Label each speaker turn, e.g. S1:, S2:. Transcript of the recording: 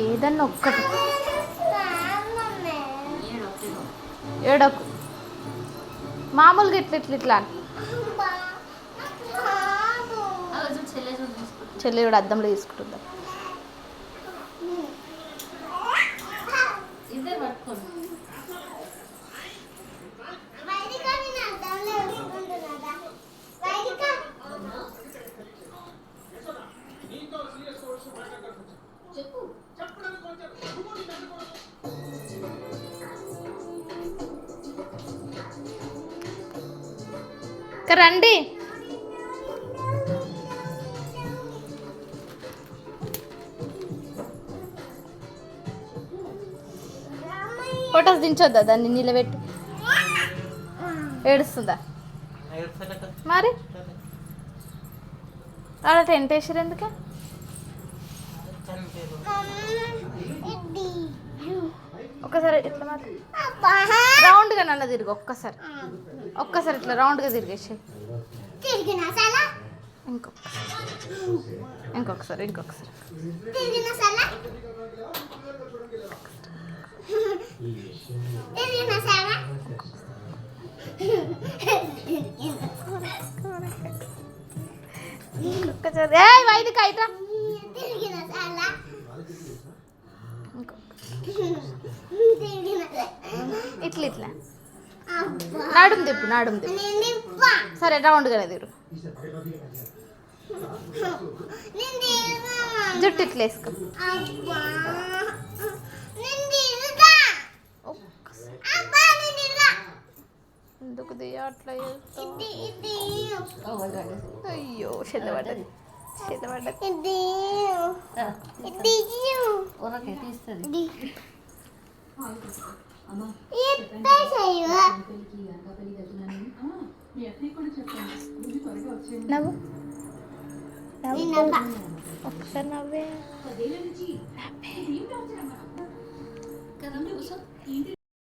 S1: ఏదన్నా ఒక్కటి ఏడకు మామూలుగా ఇట్లా ఇట్లా ఇట్లా చెల్లి కూడా అద్దంలో తీసుకుంటుందా రండి ఫొటోస్ దించొద్దా దాన్ని నిలబెట్టి ఏడుస్తుందా మరి అలా టెంట్ వేసారు ఎందుకు ఒక్కసారి ఇట్లా మరి రౌండ్గా నన్ను తిరిగి ఒక్కసారి ఇట్లా రౌండ్గా తిరిగేసి ఇంకొకసారి వైద్య కైట ఇట్లా ఇట్లా నాడుం తిప్పు సరే రౌండ్గానే తిరు జుట్టు ఇట్లా వేసుకో ఎందుకు అట్లా అయ్యో చెల్లబడ్డది నవ్వు ఒకసారి నవ్వే